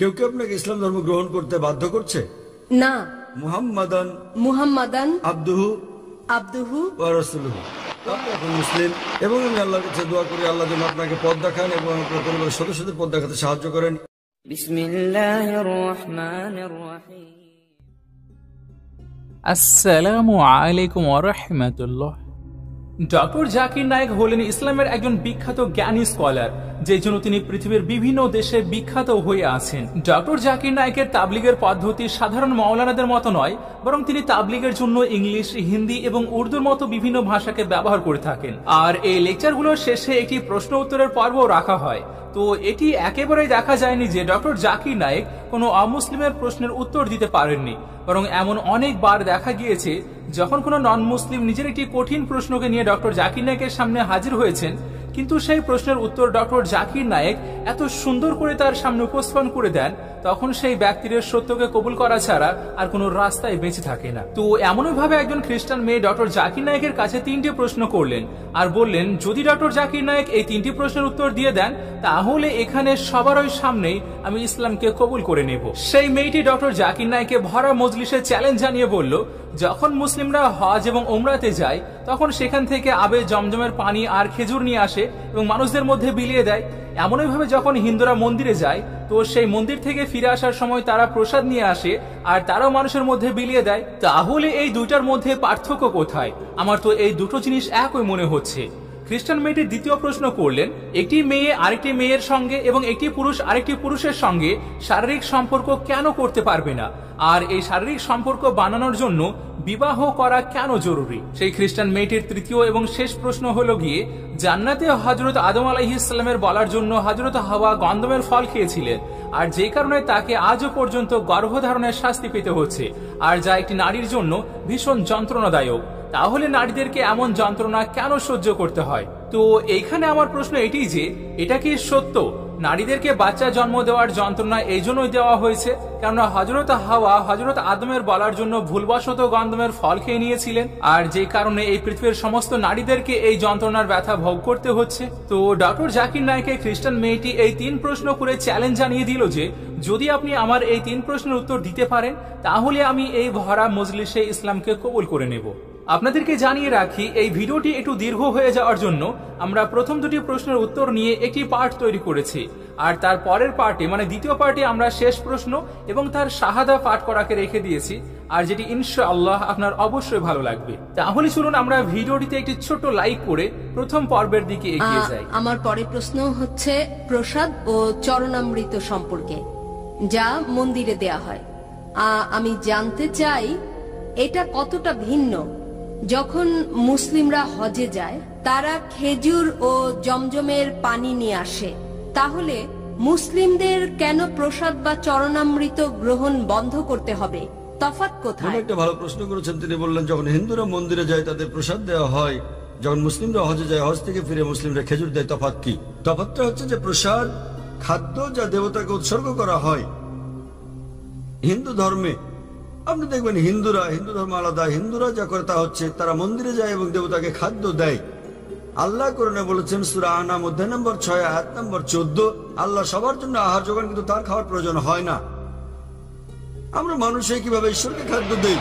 কেউ কেউ আপনাকে ইসলাম ধর্ম গ্রহণ করতে বাধ্য করছে? না। মুহাম্মাদান আব্দুহু ওয়া রাসূলুহু। আপনি এখন মুসলিম এবং আমি আল্লাহর কাছে দোয়া করি আল্লাহ যেন আপনাকে পথ দেখান এবং আপনার পরিবারের সদস্যদের পথ দেখাতে সাহায্য করেন। বিসমিল্লাহির রহমানির রহিম। আসসালামু আলাইকুম ওয়া রাহমাতুল্লাহ। ডক্টর জাকির নায়েক হলেন ইসলামের একজন বিখ্যাত জ্ঞানী স্কলার, যে জন্য তিনি পৃথিবীর বিভিন্ন দেশে বিখ্যাত হয়ে আছেন। ডক্টর জাকির নায়েকের তাবলিগের পদ্ধতি সাধারণ মাওলানাদের মতো নয়, বরং তিনি তাবলিগের জন্য ইংলিশ, হিন্দি এবং উর্দুর মতো বিভিন্ন ভাষাকে ব্যবহার করে থাকেন। আর এই লেকচারগুলোর শেষে একটি প্রশ্ন উত্তরের পর্বও রাখা হয়। তো এটি একেবারেই দেখা যায়নি যে ডক্টর জাকির নায়েক কোনো অমুসলিমের প্রশ্নের উত্তর দিতে পারেননি, বরং এমন অনেকবার দেখা গিয়েছে যখন কোনো নন মুসলিম নিজের একটি কঠিন প্রশ্নকে নিয়ে ডক্টর জাকির নায়েকের সামনে হাজির হয়েছেন, কিন্তু সেই প্রশ্নের উত্তর ডক্টর জাকির নায়েক এত সুন্দর করে তার সামনে উপস্থাপন করে দেন, তখন সেই ব্যক্তির সত্যকে কবুল করা ছাড়া আর কোনো রাস্তায় বেঁচে থাকে না। তো এমনই ভাবে একজন খ্রিস্টান মেয়ে ডক্টর জাকির নায়েকের কাছে 3টি প্রশ্ন করলেন আর বললেন, যদি ডক্টর জাকির নায়েক এই 3টি প্রশ্নের উত্তর দিয়ে দেন তাহলে এখানে সবারই সামনেই আমি ইসলামকে কবুল করে নেব। সেই মেয়েটি ডক্টর জাকির নায়েককে ভরা মজলিসে চ্যালেঞ্জ জানিয়ে বলল, যখন মুসলিমরা হজ এবং উমরাতে যায় তখন সেখান থেকে আবে জমজমের পানি আর খেজুর নিয়ে আসে এবং মানুষদের মধ্যে বিলিয়ে দেয়। এমনই ভাবে যখন হিন্দুরা মন্দিরে যায় তো সেই মন্দির থেকে ফিরে আসার সময় তারা প্রসাদ নিয়ে আসে আর তারাও মানুষের মধ্যে বিলিয়ে দেয়। তাহলে এই দুইটার মধ্যে পার্থক্য কোথায়? আমার তো এই দুটো জিনিস একই মনে হচ্ছে। খ্রিস্টান মেয়েটি দ্বিতীয় প্রশ্ন করলেন, একটি মেয়ে আরেকটি মেয়ের সঙ্গে এবং একটি পুরুষ আরেকটি পুরুষের সঙ্গে শারীরিক সম্পর্ক কেন করতে পারবে না, আর এই শারীরিক সম্পর্ক বানানোর জন্য বিবাহ করা কেন জরুরি? সেই খ্রিস্টান মেয়েটির তৃতীয় এবং শেষ প্রশ্ন হলো গিয়ে, জান্নাতে হযরত আদম আলাইহিস সালামের বলার জন্য হযরত হাওয়া গন্ধমের ফল খেয়েছিলেন, আর যে কারণে তাকে আজও পর্যন্ত গর্ভধারণের শাস্তি পেতে হচ্ছে, আর যা একটি নারীর জন্য ভীষণ যন্ত্রণাদায়ক। তাহলে নারীদেরকে এমন যন্ত্রণা কেন সহ্য করতে হয়? তো এইখানে আমার প্রশ্ন এটাই যে, এটা কি সত্য নারীদেরকে বাচ্চা জন্ম দেওয়ার যন্ত্রণা এই জন্যই দেওয়া হয়েছে কেননা হযরত হাওয়া হযরত আদমের বলার জন্য ভুলবশত গন্ধমের ফল খেয়ে নিয়েছিলেন, আর যে কারণে এই পৃথিবীর সমস্ত নারীদেরকে এই যন্ত্রণার ব্যথা ভোগ করতে হচ্ছে? তো ডক্টর জাকির নায়েকের খ্রিস্টান মেয়েটি এই 3 প্রশ্ন করে চ্যালেঞ্জ জানিয়ে দিল যে, যদি আপনি আমার এই 3 প্রশ্নের উত্তর দিতে পারেন তাহলে আমি এই ভরা মজলিসে ইসলামকে কবুল করে নেব। আপনাদেরকে জানিয়ে রাখি, এই ভিডিওটি একটু দীর্ঘ হয়ে যাওয়ার জন্য আমরা প্রথম 2টি প্রশ্নের উত্তর নিয়ে একটি পার্ট তৈরি করেছি, আর তার পরের পার্টে মানে দ্বিতীয় পার্টে আমরা শেষ প্রশ্ন এবং তার শাহাদা পাঠ করাকে রেখে দিয়েছি, আর যেটি ইনশাআল্লাহ আপনার অবশ্যই ভালো লাগবে। তাহলে চলুন আমরা ভিডিওটিতে একটি ছোট লাইক করে প্রথম পর্বের দিকে এগিয়ে যাই। আমার পরের প্রশ্ন হচ্ছে প্রসাদ ও চরণামৃত সম্পর্কে, যা মন্দিরে দেয়া হয়। আমি জানতে চাই এটা কতটা ভিন্ন। যখন মুসলিমরা হজে যায় তারা খেজুর ও জমজমের পানি নিয়ে আসে, তাহলে মুসলিমদের কেন প্রসাদ বা চরণামৃত গ্রহণ বন্ধ করতে হবে? তফাৎ কোথায়? একটা ভালো প্রশ্ন করেছেন। তিনি বললেন, যখন হিন্দুরা মন্দিরে যায় তাদের প্রসাদ দেওয়া হয়, যখন মুসলিমরা হজে যায় হজ থেকে ফিরে মুসলিমরা খেজুর দেয়। তফাৎ কি? তফাৎটা হচ্ছে যে প্রসাদ খাদ্য যা দেবতাকে উৎসর্গ করা হয়। হিন্দু ধর্মে আপনি দেখবেন হিন্দু ধর্ম আলাদা। হিন্দুরা যা করে তা হচ্ছে তারা মন্দিরে যায় এবং দেবতাকে খাদ্য দেয়। আল্লাহ কোরআনে বলেছেন সূরা আনাম অধ্যায় নম্বর 6 আয়াত নম্বর 14, আল্লাহ সবার জন্য আহার যোগান, কিন্তু তার খাওয়ার প্রয়োজন হয় না। আমরা মানুষে কিভাবে ঈশ্বরকে খাদ্য দেই?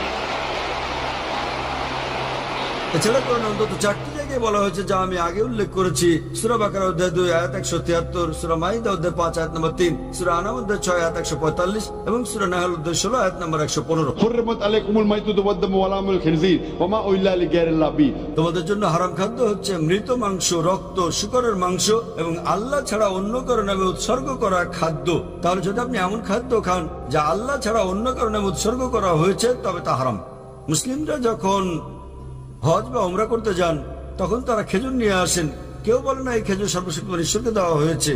এছাড়া কোরআনে অন্তত 4টি জায়গায় বলা হয়েছে যা আমি আগে উল্লেখ করেছি। সূরা বাকারা অধ্যায় 2 আয়াত 173, সূরা মাইদা অধ্যায় 5 আয়াত নম্বর 3, সূরা আনাম অধ্যায় 6 আয়াত 145 এবং সূরা নাহল অধ্যায় 16 আয়াত নম্বর 115। হুররিমাত আলাইকুমুল মাইতাতু ওয়াদ-দামু ওয়া লাহমুল খিনজির ওয়া মা উইল্লা লিগাইরিল্লাহ বি। তোমাদের জন্য হারাম খাদ্য হচ্ছে মৃত মাংস, রক্ত, শূকরের মাংস এবং আল্লাহ ছাড়া অন্য কারো নামে উৎসর্গ করা খাদ্য। তাহলে যদি আপনি এমন খাদ্য খান যা আল্লাহ ছাড়া অন্য কারো নামে উৎসর্গ করা হয়েছে তবে তা হারাম। মুসলিমরা যখন হজ বা উমরা করতে যান তখন তারা খেজুর নিয়ে আসেন। কেউ বলে না এই খেজুর সর্বশক্তিমান ঈশ্বরকে দেওয়া হয়েছে।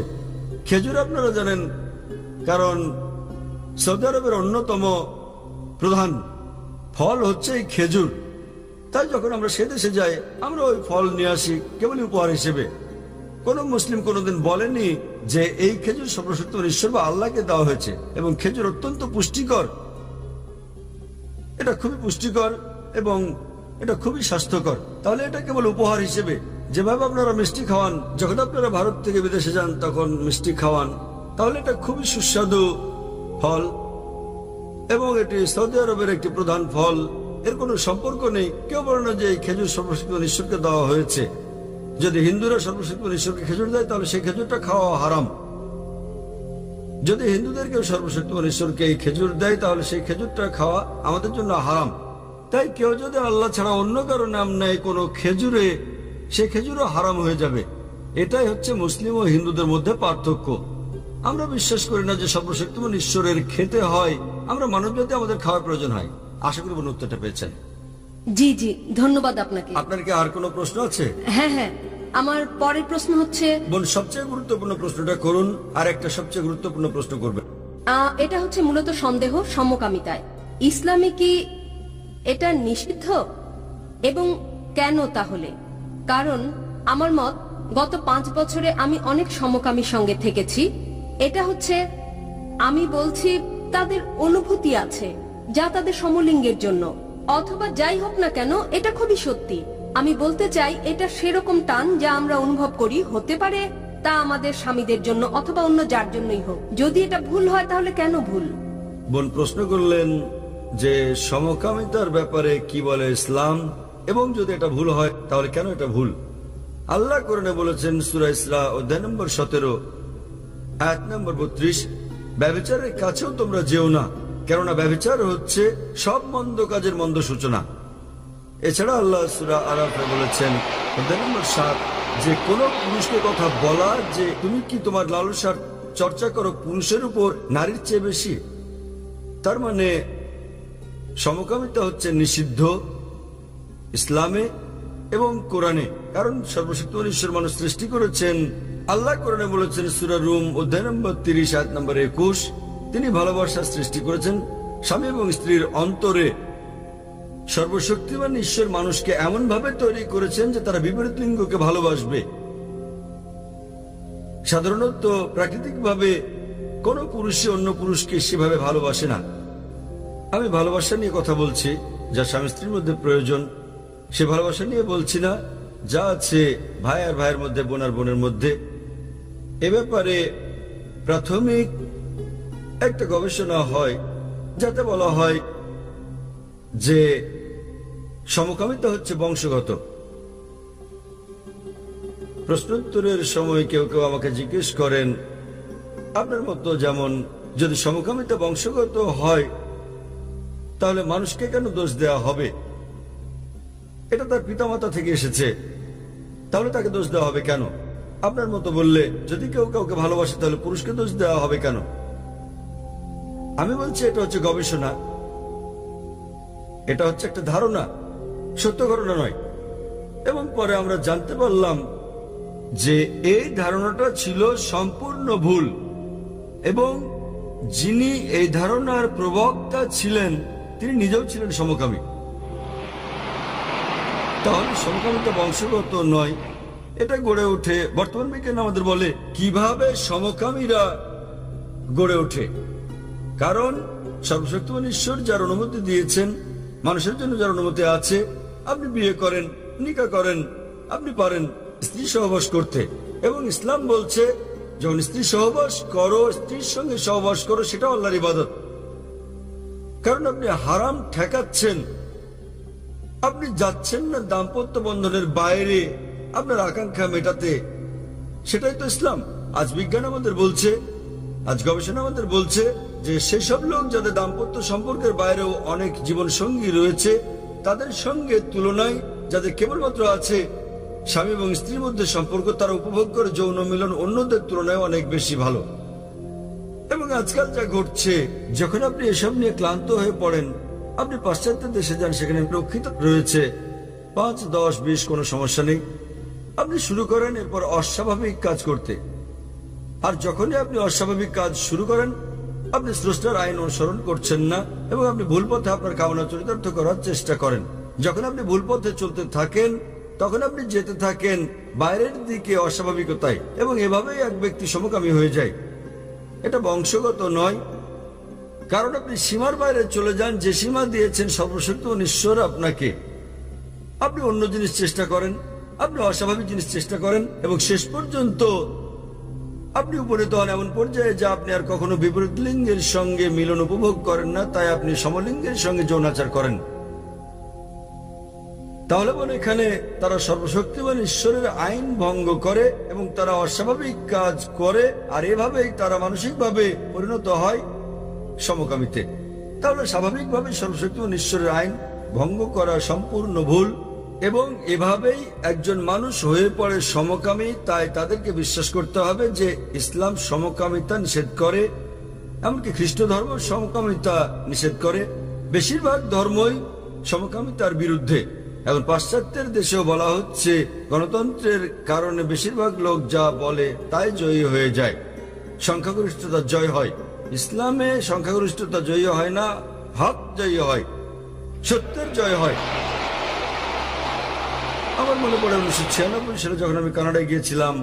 খেজুর আপনারা জানেন কারণ সৌদি আরবের অন্যতম প্রধান ফল হচ্ছে এই খেজুর। তাই যখন আমরা সে দেশে যাই আমরা ওই ফল নিয়ে আসি কেবলই উপহার হিসেবে। কোন মুসলিম কোনোদিন বলেনি যে এই খেজুর সর্বশক্তিমান ঈশ্বর বা আল্লাহকে দেওয়া হয়েছে। এবং খেজুর অত্যন্ত পুষ্টিকর, এটা খুবই পুষ্টিকর এবং এটা খুবই স্বাস্থ্যকর। তাহলে এটা কেবল উপহার হিসেবে। যেভাবে আপনারা মিষ্টি খাওয়ান, যখন আপনারা ভারত থেকে বিদেশে যান তখন মিষ্টি খাওয়ান, তাহলে এটা খুবই সুস্বাদু ফল এবং এটি সৌদি আরবের একটি প্রধান ফল। এর কোনো সম্পর্ক নেই। কেউ বলে না যে এই খেজুর সর্বশক্তিমান ঈশ্বরকে দেওয়া হয়েছে। যদি হিন্দুরা সর্বশক্তিমান ঈশ্বরকে খেজুর দেয় তাহলে সেই খেজুরটা খাওয়া হারাম। যদি হিন্দুদেরকেও সর্বশক্তিমান ঈশ্বরকে এই খেজুর দেয় তাহলে সেই খেজুরটা খাওয়া আমাদের জন্য হারাম। তাই কেউ যদি আল্লাহ ছাড়া অন্য কারো নাম নেয় কোনো খেজুরে, সে খেজুরও হারাম হয়ে যাবে। এটাই হচ্ছে মুসলিম ও হিন্দুদের মধ্যে পার্থক্য। আমরা বিশ্বাস করি না যে সর্বশক্তিমান ঈশ্বরের খেতে হয়। আমরা মানবজাতি আমাদের খাওয়ার প্রয়োজন হয়। আশা করি বোন উত্তরটা পেয়েছেন। জি জি, ধন্যবাদ আপনাকে। আপনার কি আর কোনো প্রশ্ন আছে? হ্যাঁ হ্যাঁ, আমার পরের প্রশ্ন হচ্ছে, বোন সবচেয়ে গুরুত্বপূর্ণ প্রশ্নটা করুন, আর একটা সবচেয়ে গুরুত্বপূর্ণ প্রশ্ন করবেন। এটা হচ্ছে মূলত সন্দেহ সমকামিতায়। ইসলামে কি এটা নিষিদ্ধ এবং কেন তাহলে? কারণ আমার মত, গত 5 বছরে আমি অনেক সমকামীর সঙ্গে থেকেছি। এটা হচ্ছে, আমি বলছি তাদের অনুভূতি আছে যা তাদের সমলিঙ্গের জন্য, অথবা যাই হোক না কেন, এটা খুবই সত্যি। আমি বলতে চাই এটা সেরকম টান যা আমরা অনুভব করি, হতে পারে তা আমাদের স্বামীদের জন্য অথবা অন্য যার জন্যই হোক। যদি এটা ভুল হয় তাহলে কেন ভুল? বোন প্রশ্ন করলেন যে সমকামিতার ব্যাপারে কি বলে ইসলাম, এবং যদি এটা ভুল হয় তাহলে কেন এটা ভুল। আল্লাহ কোরআনে বলেছেন সূরা ইসরা অধ্যায় নম্বর 17 আয়াত নম্বর 32, ব্যভিচারের কাছেও তোমরা যেও না, কেননা ব্যভিচার হচ্ছে সব মন্দ কাজের মন্দ সূচনা। এছাড়া আল্লাহ সূরা আরাফে বলেছেন অধ্যায় নম্বর 7 যে কোন পুরুষকে কথা বলা যে তুমি কি তোমার লালসার চর্চা করো পুরুষের উপর নারীর চেয়ে বেশি। তার মানে সমকামিতা হচ্ছে নিষিদ্ধ ইসলামে এবং কোরআনে, কারণ সর্বশক্তিমান ঈশ্বর মানুষ সৃষ্টি করেছেন। আল্লাহ কোরআনে বলেছেন সূরা রুম অধ্যায় নম্বর 30 আয়াত নম্বর 21, তিনি ভালোবাসা সৃষ্টি করেছেন স্বামী এবং স্ত্রীর অন্তরে। সর্বশক্তিমান ঈশ্বর মানুষকে এমন ভাবে তৈরি করেছেন যে তারা বিপরীত লিঙ্গকে ভালোবাসবে। সাধারণত প্রাকৃতিকভাবে কোন পুরুষই অন্য পুরুষকে সেভাবে ভালোবাসে না। আমি ভালোবাসা নিয়ে কথা বলছি যা স্বামী স্ত্রীর মধ্যে প্রয়োজন, সে ভালোবাসা নিয়ে বলছি না যা আছে ভাই আর ভাইয়ের মধ্যে, বোন আর বোনের মধ্যে। এ ব্যাপারে প্রাথমিক একটা গবেষণা হয় যাতে বলা হয় যে সমকামিতা হচ্ছে বংশগত। প্রশ্নোত্তরের সময় কেউ কেউ আমাকে জিজ্ঞেস করেন, আপনার মতো যেমন যদি সমকামিতা বংশগত হয় তাহলে মানুষকে কেন দোষ দেওয়া হবে? এটা তার পিতামাতা থেকে এসেছে, তাহলে তাকে দোষ দেওয়া হবে কেন? আপনার মতো বললে যদি কেউ কাউকে ভালোবাসে তাহলে পুরুষকে দোষ দেওয়া হবে কেন? আমি বলছি এটা হচ্ছে গবেষণা, এটা হচ্ছে একটা ধারণা, সত্য ঘটনা নয়। এবং পরে আমরা জানতে পারলাম যে এই ধারণাটা ছিল সম্পূর্ণ ভুল, এবং যিনি এই ধারণার প্রবক্তা ছিলেন তিনি নিজেও ছিলেন সমকামী। তাহলে সমকামিতা বংশগত নয়, এটা গড়ে ওঠে। বর্তমান বিজ্ঞান আমাদের বলে কিভাবে সমকামীরা গড়ে ওঠে, কারণ সর্বশক্তিমান ঈশ্বর যার অনুমতি দিয়েছেন, মানুষের জন্য যার অনুমতি আছে, আপনি বিয়ে করেন, নিকাহ করেন, আপনি পারেন স্ত্রী সহবাস করতে। এবং ইসলাম বলছে যখন স্ত্রী সহবাস করো, স্ত্রীর সঙ্গে সহবাস করো, সেটা আল্লাহর ইবাদত। কারণ আপনি হারাম ঠেকাচ্ছেন, আপনি যাচ্ছেন না দাম্পত্য বন্ধনের বাইরে আপনার আকাঙ্ক্ষা মেটাতে। সেটাই তো ইসলাম। আজ বিজ্ঞান আমাদের বলছে, আজ গবেষণা আমাদের বলছে যে সেসব লোক যাদের দাম্পত্য সম্পর্কের বাইরেও অনেক জীবন সঙ্গী রয়েছে, তাদের সঙ্গে তুলনায় যাদের কেবলমাত্র আছে স্বামী এবং স্ত্রীর মধ্যে সম্পর্ক, তারা উপভোগ করে যৌন মিলন অন্যদের তুলনায় অনেক বেশি ভালো। এবং আজকাল যা ঘটছে, যখন আপনি এসব নিয়ে ক্লান্ত হয়ে পড়েন, আপনি পাশ্চাত্য দেশে যান, সেখানে প্রক্ষিত রয়েছে 5, 10, 20 কোনো সমস্যা নেই। আপনি শুরু করেন এরপর অস্বাভাবিক কাজ করতে, আর যখনই আপনি অস্বাভাবিক কাজ শুরু করেন আপনি স্রষ্টার আইন অনুসরণ করছেন না, এবং আপনি ভুল পথে আপনার কামনা চরিতার্থ করার চেষ্টা করেন। যখন আপনি ভুল পথে চলতে থাকেন তখন আপনি যেতে থাকেন বাইরের দিকে অস্বাভাবিকতায়, এবং এভাবেই এক ব্যক্তি সমকামী হয়ে যায়। এটা বংশগত নয়, কারণ আপনি সীমার বাইরে চলে যান, যে সীমা দিয়েছেন সর্বশক্তিমান ঈশ্বর আপনাকে। আপনি অন্য জিনিস চেষ্টা করেন, আপনি অস্বাভাবিক জিনিস চেষ্টা করেন, এবং শেষ পর্যন্ত আপনি উপনীত হন এমন পর্যায়ে যা আপনি আর কখনো বিপরীত লিঙ্গের সঙ্গে মিলন উপভোগ করেন না, তাই আপনি সমলিঙ্গের সঙ্গে যৌনাচার করেন। তাহলে বলে এখানে তারা সর্বশক্তিমান ঈশ্বরের আইন ভঙ্গ করে এবং তারা অস্বাভাবিক কাজ করে, আর এভাবেই তারা মানসিকভাবে পরিণত হয় সমকামিতে। তাহলে স্বাভাবিকভাবে সর্বশক্তিমান ঈশ্বরের আইন ভঙ্গ করা সম্পূর্ণ ভুল, এবং এভাবেই একজন মানুষ হয়ে পড়ে সমকামী। তাই তাদেরকে বিশ্বাস করতে হবে যে ইসলাম সমকামিতা নিষেধ করে, এমনকি খ্রিস্ট ধর্ম সমকামিতা নিষেধ করে। বেশিরভাগ ধর্মই সমকামিতার বিরুদ্ধে। এখন পাশ্চাত্যের দেশেও বলা হচ্ছে গণতন্ত্রের কারণে বেশিরভাগ লোক যা বলে তাই জয়ী হয়ে যায়, সংখ্যাগরিষ্ঠতা জয় হয়। ইসলামে সংখ্যাগরিষ্ঠতা জয়ী হয় না, হক জয়ী হয়, সত্যের জয় হয়। আমার মনে পড়ে 1996 সালে যখন আমি কানাডায় গিয়েছিলাম,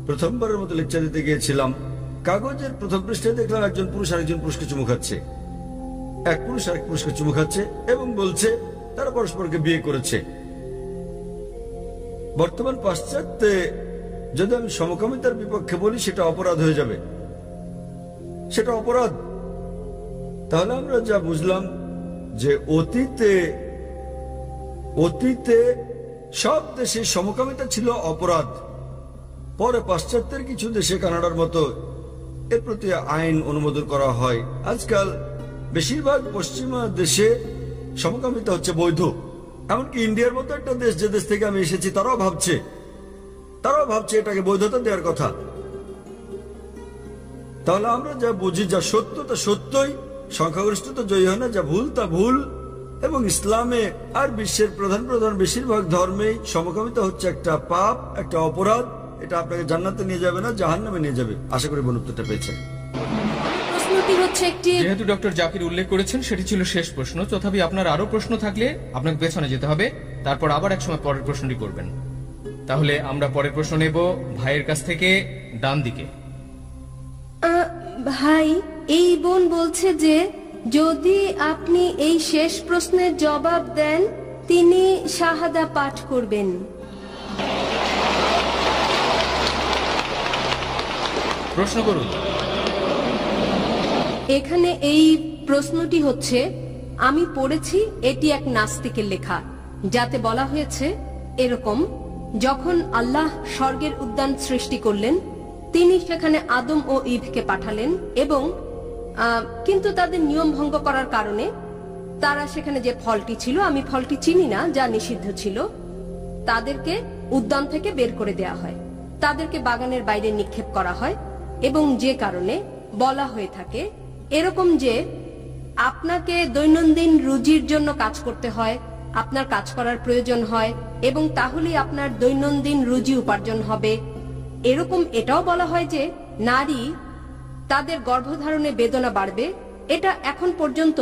প্রথমবারের মতো লেকচার দিতে গিয়েছিলাম, কাগজের প্রথম পৃষ্ঠায় দেখলাম একজন পুরুষ আরেকজন পুরুষকে চুমু খাচ্ছে, এক পুরুষ আরেক পুরুষকে চুমু খাচ্ছে এবং বলছে তারা পরস্পরকে বিয়ে করেছে। বর্তমান পাশ্চাত্যে যদি আমি সমকামিতার বিপক্ষে বলি সেটা অপরাধ হয়ে যাবে, সেটা অপরাধ। তাহলে আমরা যা বুঝলাম যে অতীতে সব দেশে সমকামিতা ছিল অপরাধ। পরে পাশ্চাত্যের কিছু দেশে, কানাডার মতো, এর প্রতি আইন অনুমোদন করা হয়। আজকাল বেশিরভাগ পশ্চিমা দেশে সমকামিতা হচ্ছে বৈধ। এমনকি ইন্ডিয়ার মতো একটা দেশ, যে দেশ থেকে আমি এসেছি, তারাও ভাবছে এটাকে বৈধতা দেওয়ার কথা। তাহলে আমরা যা বুঝি, যা সত্য তা সত্যই, সংখ্যাগরিষ্ঠতা জয়ী হয় না, যা ভুল তা ভুল। এবং ইসলামে আর বিশ্বের প্রধান বেশিরভাগ ধর্মেই সমকামিতা হচ্ছে একটা পাপ, একটা অপরাধ। এটা আপনাকে জান্নাতে নিয়ে যাবে না, জাহান্নামে নিয়ে যাবে। আশা করি বন্ধুত্বটা পেয়েছেন। প্রশ্নটি হচ্ছে একটি, যেহেতু ডক্টর জাকির উল্লেখ করেছেন সেটি ছিল শেষ প্রশ্ন, তথাপি আপনার আরো প্রশ্ন থাকলে আপনাকে পেছনে যেতে হবে, তারপর আবার এক সময় পরের প্রশ্নটি করবেন। তাহলে আমরা পরের প্রশ্ন নেব ভাইয়ের কাছ থেকে, ডান দিকে। ভাই, এই বোন বলছে যে যদি আপনি এই শেষ প্রশ্নের জবাব দেন তিনি শাহাদা পাঠ করবেন। প্রশ্ন করুন। এখানে এই প্রশ্নটি হচ্ছে, আমি পড়েছি এটি এক নাস্তিকের লেখা, যাতে বলা হয়েছে এরকম: যখন আল্লাহ স্বর্গের উদ্যান সৃষ্টি করলেন, তিনি সেখানে আদম ও ঈভকে পাঠালেন, এবং কিন্তু তাদের নিয়ম ভঙ্গ করার কারণে তারা সেখানে যে ফলটি ছিল, আমি ফলটি চিনি না, যা নিষিদ্ধ ছিল, তাদেরকে উদ্যান থেকে বের করে দেয়া হয়, তাদেরকে বাগানের বাইরে নিক্ষেপ করা হয়। এবং যে কারণে বলা হয়ে থাকে এরকম যে আপনাকে দৈনন্দিন রুজির জন্য কাজ করতে হয়, আপনার কাজ করার প্রয়োজন হয়, এবং তাহলেই আপনার দৈনন্দিন রুজি উপার্জন হবে। এরকম এটাও বলা হয় যে নারী তাদের গর্ভধারণে বেদনা বাড়বে। এটা এখন পর্যন্ত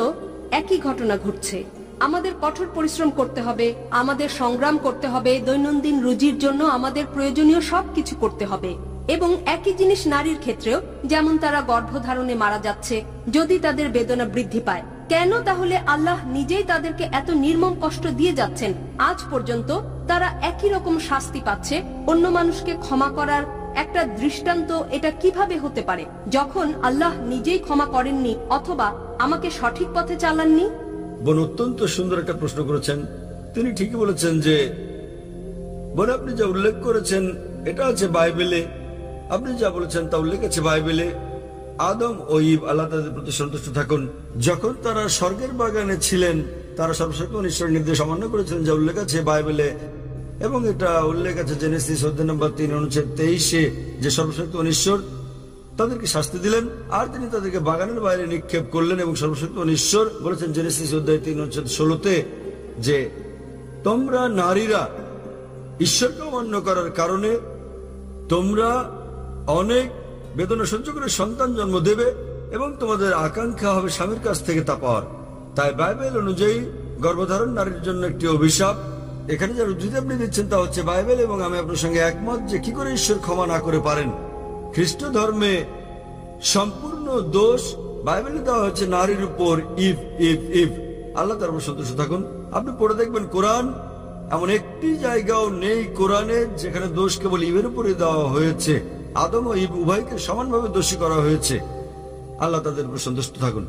একই ঘটনা ঘটছে। আমাদের কঠোর পরিশ্রম করতে হবে, আমাদের সংগ্রাম করতে হবে, দৈনন্দিন রুজির জন্য আমাদের প্রয়োজনীয় সবকিছু করতে হবে। এবং একই জিনিস নারীর ক্ষেত্রেও, যেমন তারা গর্ভধারণে মারা যাচ্ছে যদি তাদের বেদনা বৃদ্ধি পায়। কেন তাহলে আল্লাহ নিজেই তাদেরকে এত নির্মম কষ্ট দিয়ে যাচ্ছেন? আজ পর্যন্ত তারা একই রকম শাস্তি পাচ্ছে। অন্য মানুষকে ক্ষমা করার একটা দৃষ্টান্ত এটা কিভাবে হতে পারে, যখন আল্লাহ নিজেই ক্ষমা করেননি অথবা আমাকে সঠিক পথে চালাননি? বোন অত্যন্ত সুন্দর একটা প্রশ্ন করেছেন। তিনি ঠিকই বলেছেন যে বোন, আপনি যা উল্লেখ করেছেন এটা আছে বাইবেলে, আপনি যা বলেছেন তা উল্লেখ আছে বাইবেলে। আদম ও ঈভ, আল্লাহ তাদের প্রতি সন্তুষ্ট থাকুন, যখন তারা স্বর্গের বাগানে ছিলেন, তারা সর্বশক্তিমান ঈশ্বরের নির্দেশ অমান্য করেছিলেন, যা উল্লেখ আছে বাইবেলে। এবং এটা উল্লেখ আছে জেনেসিস অধ্যায় নম্বর 3 অনুচ্ছেদ 23-এ, যে সর্বশক্তিমান ঈশ্বর তাদেরকে শাস্তি দিলেন আর তিনি তাদেরকে বাগানের বাইরে নিক্ষেপ করলেন। এবং সর্বশক্তিমান ঈশ্বর বলেছেন জেনেসিস অধ্যায় 3 অনুচ্ছেদ 16-তে যে তোমরা নারীরা ঈশ্বরকে অমান্য করার কারণে তোমরা অনেক বেদনা সহ্য করে সন্তান জন্ম দেবে এবং তোমাদের আকাঙ্ক্ষা হবে স্বামীর কাছ থেকে তা পাওয়ার। তাই বাইবেল অনুযায়ী গর্ভধারণ নারীর জন্য একটি অভিশাপ। এখানে যার উদ্ধৃতি আপনি দিচ্ছেন তা হচ্ছে বাইবেল, এবং আমি আপনার সঙ্গে একমত যে কি করে ঈশ্বর ক্ষমা না করে পারেন। খ্রিস্ট ধর্মে সম্পূর্ণ দোষ বাইবেলে দেওয়া হচ্ছে নারীর উপর। ইভ ইভ ইভ, আল্লাহ তার উপর সন্তুষ্ট থাকুন। আপনি পড়ে দেখবেন কোরআন, এমন একটি জায়গাও নেই কোরআনে যেখানে দোষ কেবল ইভের উপরে দেওয়া হয়েছে। আদম ও ইব উভয়কে সমানভাবে দোষী করা হয়েছে। আল্লাহ তাদের উপর সন্তুষ্ট থাকুন।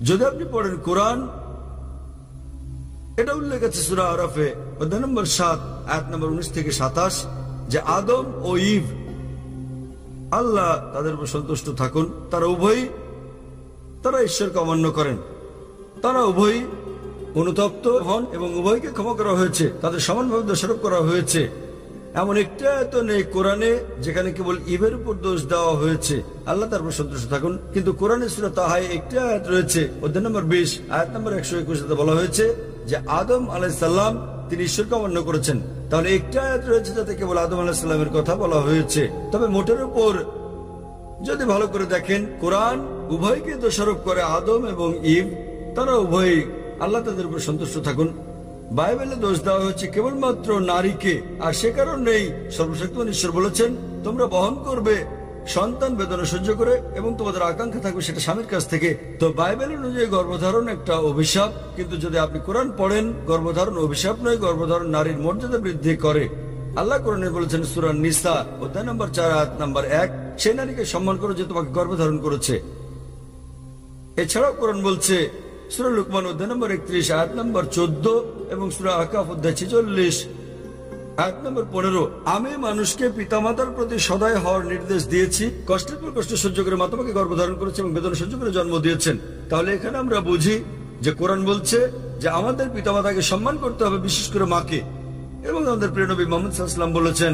যদি আপনি পড়েন কোরআন, এটা উল্লেখ আছে সূরা আরাফে অধ্যায় নম্বর 7 আয়াত নম্বর 19 থেকে 27 যে আদম ও ইভ আল্লাহ তাদের উপর সন্তুষ্ট থাকুন, তারা ঈশ্বরকে অমান্য করেন, তারা উভয়ই অনুতপ্ত হন এবং উভয়কে ক্ষমা করা হয়েছে, তাদের সমানভাবে দোষারোপ করা হয়েছে। এমন একটা তো নেই কোরআনে যেখানে কেবল ইবের উপর দোষ দেওয়া হয়েছে। আল্লাহ তার উপর সন্তুষ্ট থাকুন। কিন্তু কোরআনে সূরা তাহায় একটা আয়াত রয়েছে অধ্যায় নম্বর 20 আয়াত নম্বর 121 বলা হয়েছে যে আদম আলাইহিস সালাম তিনি ঈশ্বরকে অমান্য করেছেন। তাহলে একটা আয়াত রয়েছে যাতে কেবল আদম আলাইহিস সালামের কথা বলা হয়েছে। তবে মোটের উপর যদি ভালো করে দেখেন, কোরআন উভয়কে দোষারোপ করে, আদম এবং ইভ তারা উভয়ই আল্লাহ তাদের উপর সন্তুষ্ট থাকুন। বাইবেলে দোষ দেওয়া হচ্ছে কেবলমাত্র নারীকে, আর সে কারণেই সর্বশক্তিমান ঈশ্বর বলেছেন তোমরা বহন করবে সন্তান বেদনা সহ্য করে এবং তোমাদের আকাঙ্ক্ষা থাকবে সেটা স্বামীর কাছ থেকে। তো বাইবেল অনুযায়ী গর্ভধারণ একটা অভিশাপ, কিন্তু যদি আপনি কোরআন পড়েন, গর্ভধারণ অভিশাপ নয়, গর্ভধারণ নারীর মর্যাদা বৃদ্ধি করে। আল্লাহ কোরআনে বলেছেন সূরা নিসা অধ্যায় নম্বর 4 আয়াত নম্বর 1 সে নারীকে সম্মান করো যে তোমাকে গর্ভধারণ করেছে। এছাড়াও কোরআন বলছে সূরা লুকমান অধ্যায় নম্বর 31 আয়াত নম্বর 14 এবং সূরা আহকাফ অধ্যায় 46 আয়াত নম্বর 15 আমি মানুষকে পিতামাতার প্রতি সদয় হওয়ার নির্দেশ দিয়েছি, কষ্টের পর কষ্ট সহ্য করে মা তোমাকে গর্ভধারণ করেছে এবং বেদনা সহ্য করে জন্ম দিয়েছেন। তাহলে এখানে আমরা বুঝি যে কোরআন বলছে যে আমাদের পিতামাতাকে সম্মান করতে হবে, বিশেষ করে মাকে। এবং আমাদের প্রিয় নবী মুহাম্মদ সাল্লাল্লাহু আলাইহি ওয়াসাল্লাম বলেছেন,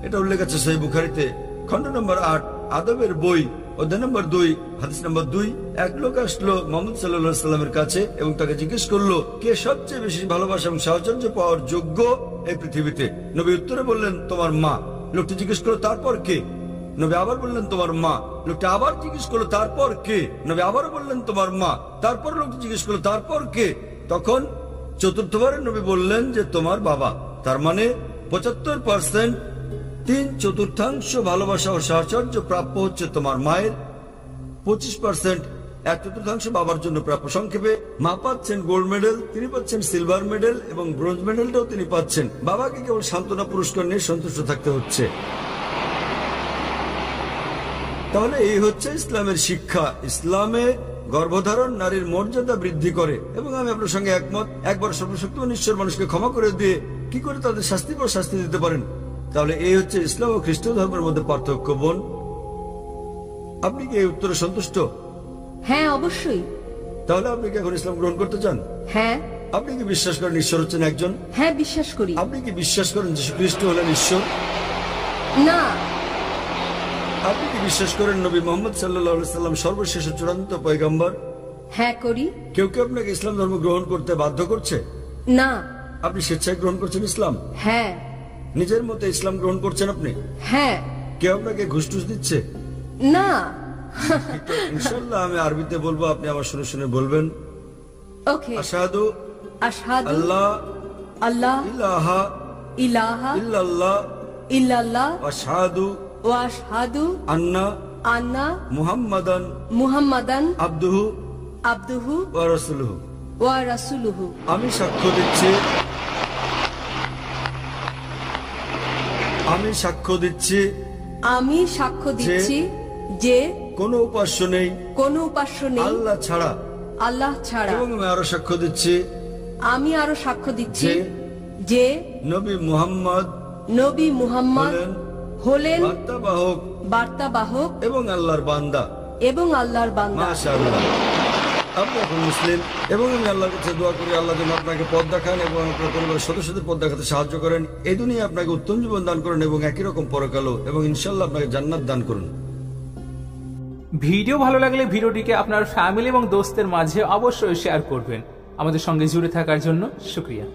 এটা উল্লেখ আছে সহিহ বুখারীতে খণ্ড নম্বর 8 আদবের বই অধ্যায় নম্বর 2 হাদিস নম্বর 2 এক লোক আসলো মুহাম্মদ সাল্লাল্লাহু আলাইহি ওয়াসাল্লামের কাছে এবং তাকে জিজ্ঞেস করলো কে সবচেয়ে বেশি ভালোবাসা এবং সাহচর্য পাওয়ার যোগ্য এই পৃথিবীতে। নবী উত্তরে বললেন তোমার মা। লোকটি জিজ্ঞেস করলো তারপর কে? নবী আবার বললেন তোমার মা। লোকটি আবার জিজ্ঞেস করলো তারপর কে? নবী আবারও বললেন তোমার মা। তারপর লোকটি জিজ্ঞেস করলো তারপর কে? তখন চতুর্থবারের নবী বললেন যে তোমার বাবা। তার মানে 75% 3/4 ভালোবাসা ও সাহচর্য প্রাপ্য হচ্ছে তোমার মায়ের, 25% 1/4 বাবার জন্য প্রাপ্য। সংক্ষেপে মা পাচ্ছেন গোল্ড মেডেল, তিনি পাচ্ছেন সিলভার মেডেল এবং ব্রোঞ্জ মেডেলটাও তিনি পাচ্ছেন। বাবাকে কেবল সান্ত্বনা পুরস্কার নিয়ে সন্তুষ্ট থাকতে হচ্ছে। তাহলে এই হচ্ছে ইসলামের শিক্ষা। ইসলামে গর্ভধারণ নারীর মর্যাদা বৃদ্ধি করে। এবং আমি আপনার সঙ্গে একমত, একবার সর্বশক্তিমান ঈশ্বর মানুষকে ক্ষমা করে দিয়ে কি করে তাদের শাস্তি পর শাস্তি দিতে পারেন। তাহলে এই হচ্ছে ইসলাম ও খ্রিস্ট ধর্মের মধ্যে পার্থক্য। বোন, আপনি কি এই উত্তরে সন্তুষ্ট? হ্যাঁ, অবশ্যই। তাহলে আপনি কি এখন ইসলাম গ্রহণ করতে চান? হ্যাঁ। আপনি কি বিশ্বাস করেন ঈশ্বর হচ্ছেন একজন? হ্যাঁ, বিশ্বাস করি। আপনি কি বিশ্বাস করেন যীশু খ্রিস্ট হলেন ঈশ্বর? না। আপনি কি বিশ্বাস করেন নবী মুহাম্মদ সাল্লাল্লাহু আলাইহি সাল্লাম সর্বশেষ ও চূড়ান্ত পয়গম্বর? হ্যাঁ, করি। কেউ কি আপনাকে ইসলাম ধর্ম গ্রহণ করতে বাধ্য করছে? না। আপনি স্বেচ্ছায় গ্রহণ করছেন ইসলাম? হ্যাঁ। নিজের মতে ইসলাম গ্রহণ করছেন আপনি? হ্যাঁ। কেউ আপনাকে ঘুষ টুস দিচ্ছে? না। ইনশাআল্লাহ আমি আরবিতে বলবো, আপনি আমার শুনে শুনে বলবেন। ওকে। আশহাদু আশহাদু আল্লাহ আল্লাহ ইলাহা ইলাহা ইল্লাল্লাহ ইল্লাল্লাহ ওয়া আশহাদু ওয়া আশহাদু আন্না মুহাম্মাদান মুহাম্মাদান আবদুহু আবদুহু ওয়া রাসূলুহু। ওয়া রাসূলুহু। আমি সাক্ষ্য দিচ্ছি যে কোনো উপাস্য নেই আল্লাহ ছাড়া। এবং আমি আরো সাক্ষ্য দিচ্ছি যে নবী মুহাম্মদ হলেন বার্তাবাহক এবং আল্লাহর বান্দা। মাশাআল্লাহ, আপনি এখন মুসলিম। এবং আমি আল্লাহর কাছে দোয়া করি আল্লাহ যেন আপনাকে পথ দেখান এবং আপনার পরিবারের সদস্যদের পথ দেখাতে সাহায্য করেন। এই দুনিয়ায় আপনাকে উত্তম জীবন দান করেন এবং একই রকম পরকালও, এবং ইনশাআল্লাহ আপনাকে জান্নাত দান করুন। ভিডিও ভালো লাগলে ভিডিওটিকে আপনার ফ্যামিলি এবং দোস্তের মাঝে অবশ্যই শেয়ার করবেন। আমাদের সঙ্গে জুড়ে থাকার জন্য শুকরিয়া।